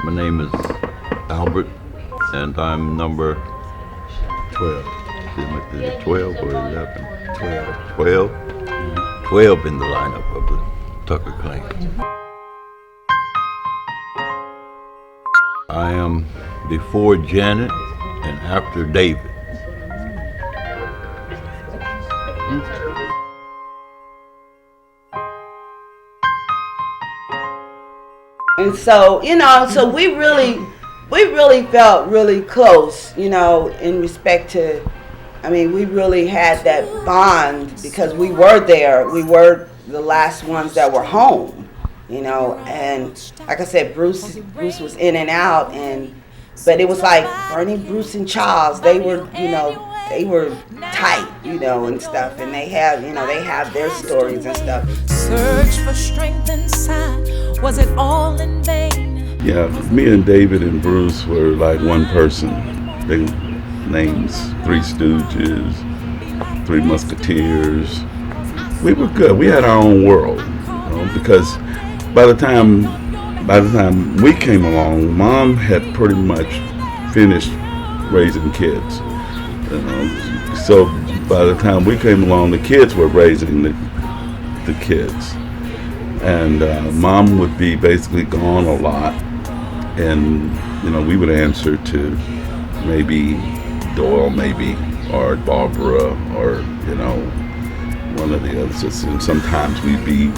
My name is Albert, and I'm number 12. is it 12 or 11? 12. 12? 12 in the lineup of the Tucker clan. I am before Janet and after David. And so, so we really felt really close, in respect to, we really had that bond because we were there. We were the last ones that were home, and like I said, Bruce was in and out, but it was like Bernie, Bruce, and Charles, they were tight, and stuff, and they have their stories and stuff. Search for strength inside. Was it all in vain? Yeah, me and David and Bruce were like one person. They names Three Stooges, Three Musketeers. We were good. We had our own world, because by the time we came along, Mom had pretty much finished raising kids. So by the time we came along, the kids were raising the kids. And Mom would be basically gone a lot, and we would answer to maybe Doyle, or Barbara, or one of the other sisters. And sometimes we'd be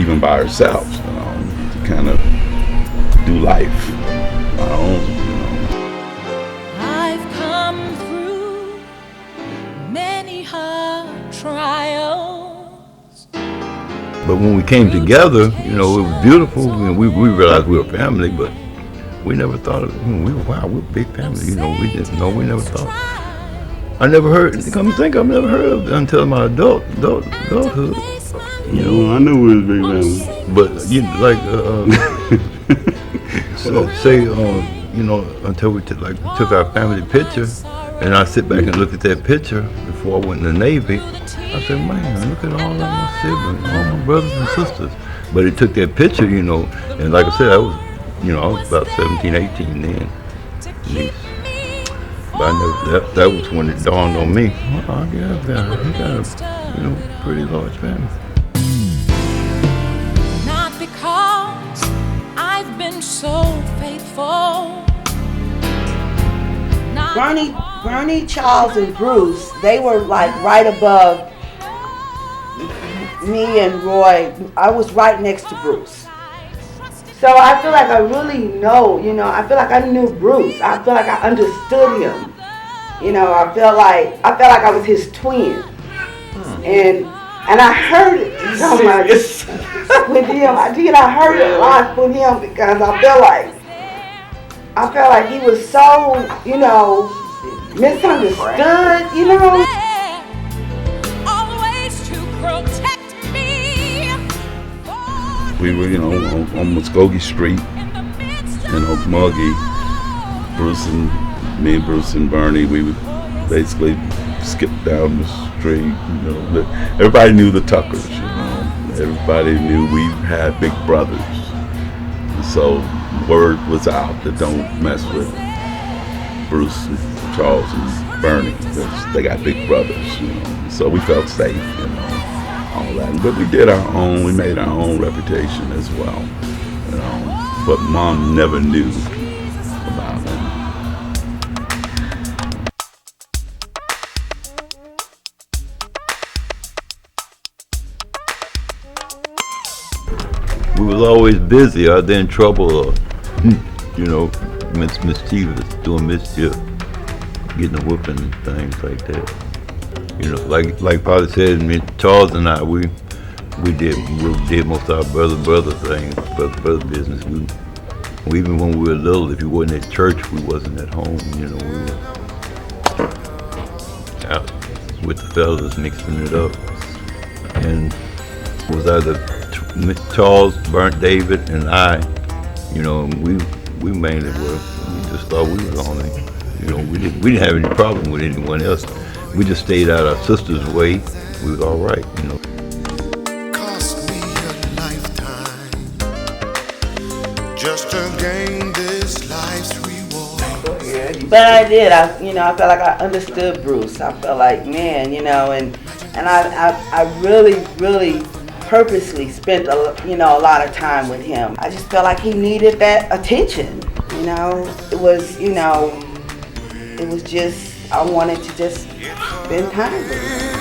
even by ourselves, to kind of do life on our own. I've come through many hard trials. But when we came together, it was beautiful. We realized we were family, but we never thought of we're a big family. We didn't know. We never thought. I never heard. Come to think, I've never heard of it until my adulthood. I knew we was big family. But until we took our family picture, and I sit back and look at that picture before I went in the Navy. I said, man, look at all of my siblings, all my brothers and sisters. But it took that picture, and like I said, I was about 17, 18 then. But I never, that was when it dawned on me. Oh, yeah, he got a pretty large family. Not because I've been so faithful. Bernie, Charles, and Bruce, they were like right above me and Roy. I was right next to Bruce. So I feel like I really know, I feel like I knew Bruce. I feel like I understood him. I felt like I was his twin. And I heard it so much with him. I heard it a lot with him because I felt like he was so, misunderstood, Always to protect me. We were, on Muskogee Street in Okmulgee. Me and Bruce and Bernie, we would basically skip down the street. Everybody knew the Tuckers. Everybody knew we had big brothers. So word was out that don't mess with Bruce and Charles and Bernie, because they got big brothers. So we felt safe, all that. But we did our own. We made our own reputation as well. But Mom never knew about them. We was always busy, either in trouble or, mischievous, doing mischief, getting a whooping and things like that. Like Polly said, Charles and I, we did most of our brother things, brother business. We even when we were little, if you wasn't at church, we wasn't at home. We were out with the fellas mixing it up, and it was either Charles, Burnt, David, and I, we mainly were. We just thought we was on it. We didn't have any problem with anyone else. We just stayed out our sister's way. We was all right, Cost me a lifetime just to gain this life's reward. But I did. I felt like I understood Bruce. I felt like, man, and I really purposely spent a lot of time with him. I just felt like he needed that attention. It was just, I wanted to just spend time with him.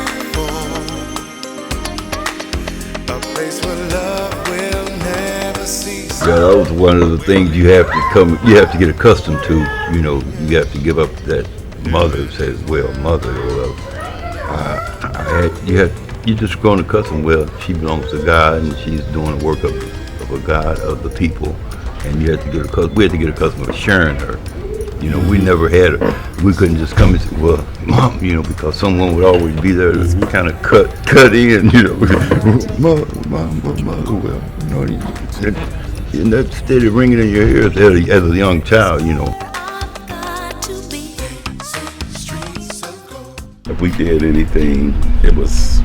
A place where love will never cease. Yeah, that was one of the things you have to get accustomed to. You have to give up that mother says, well, mother, you're just grown accustomed. Well, she belongs to God, and she's doing the work of a God of the people, and we had to get accustomed to sharing her. We never had her. We couldn't just come and say, well, Mom, because someone would always be there to kind of cut in, Mother, well, and that steady ringing in your ears as a young child, If we did anything, it was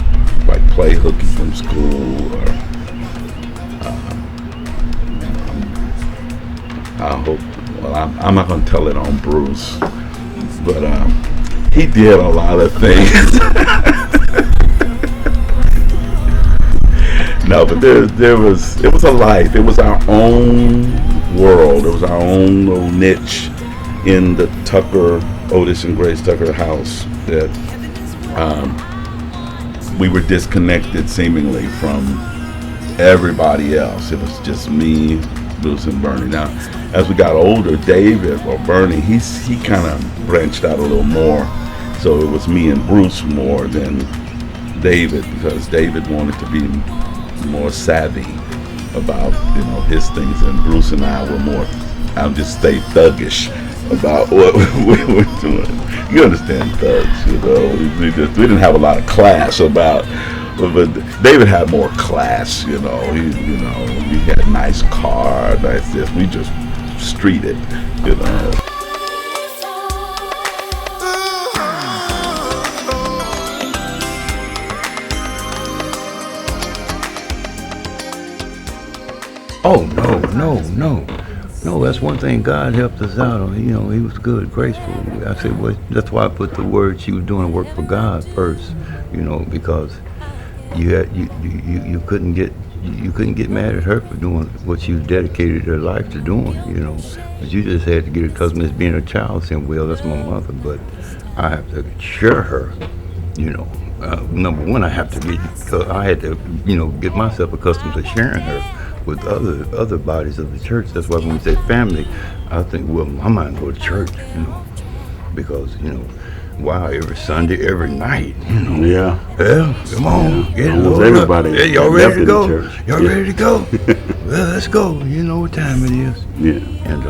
like play hooky from school, or I hope. Well, I'm not gonna tell it on Bruce, but he did a lot of things. No, but it was a life. It was our own world. It was our own little niche in the Otis and Grace Tucker house that we were disconnected seemingly from everybody else. It was just me, Bruce, and Bernie. Now, as we got older, David or Bernie, he kind of branched out a little more. So it was me and Bruce more than David, because David wanted to be more savvy about his things, and Bruce and I were more, I'll just stay thuggish about what we were doing. You understand thugs, we didn't have a lot of class about, but David had more class, he had nice car, nice this. We just streeted, Oh, no, that's one thing God helped us out on. He was good, graceful. I said, well, that's why I put the word, she was doing work for God first, because you couldn't get mad at her for doing what she was dedicated her life to doing, but you just had to get accustomed as being a child, saying, well, that's my mother, but I have to share her, number one, I had to get myself accustomed to sharing her with other bodies of the church. That's why when we say family, I think, well, I might go to church, because, wow, every Sunday, every night, Yeah. Yeah, come on, get it Almost loaded everybody. up. Yeah, y'all ready to go? Church. Y'all ready to go? Well, let's go. You know what time it is. Yeah. And,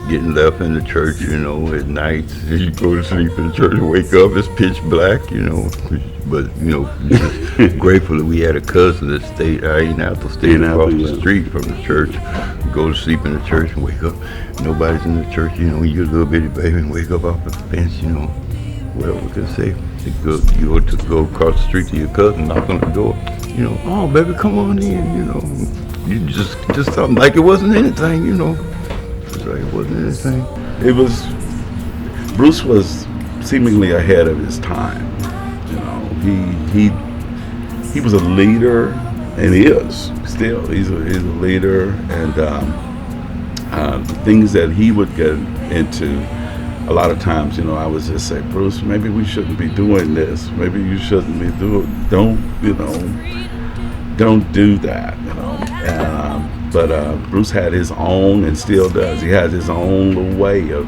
getting left in the church, at night. You go to sleep in the church and wake up, it's pitch black, But, just grateful that we had a cousin that stayed across the street from the church. Go to sleep in the church and wake up. Nobody's in the church, you're a little bitty baby and wake up off the bench, Well, we can say, you go across the street to your cousin, knock on the door, oh, baby, come on in, You just something like it wasn't anything, It's like it wasn't anything. Bruce was seemingly ahead of his time. He was a leader, and he is still. He's a leader, and the things that he would get into, a lot of times, I would just say, Bruce, maybe we shouldn't be doing this. Maybe you shouldn't be don't do that. But Bruce had his own, and still does. He has his own little way of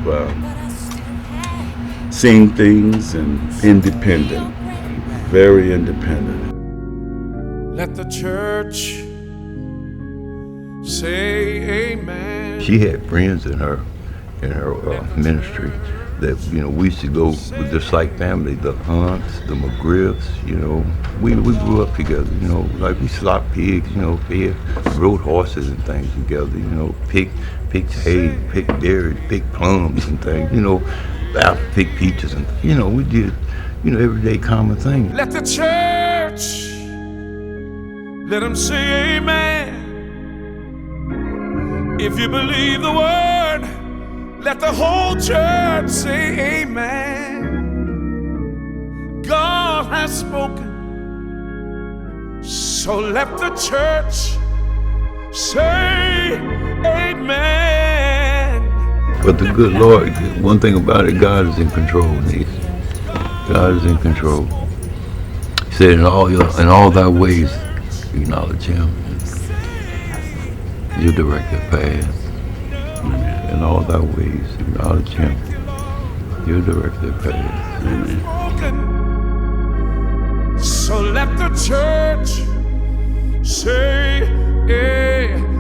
seeing things, and independent, very independent. Let the church say amen. She had friends in her ministry that we used to go with, just like family, the Hunts, the McGriffs. We grew up together. Like we slopped pigs, fed, rode horses and things together. Picked hay, picked berries, picked plums and things. Picked peaches and we did everyday common things. Let the church, let them say amen. If you believe the word, let the whole church say amen. God has spoken, so let the church say amen. But the good Lord, one thing about it, God is in control, Niece. God is in control. He said, in all thy ways, acknowledge him. You direct the path. In all thy ways, acknowledge him. You direct the path. So let the church say amen.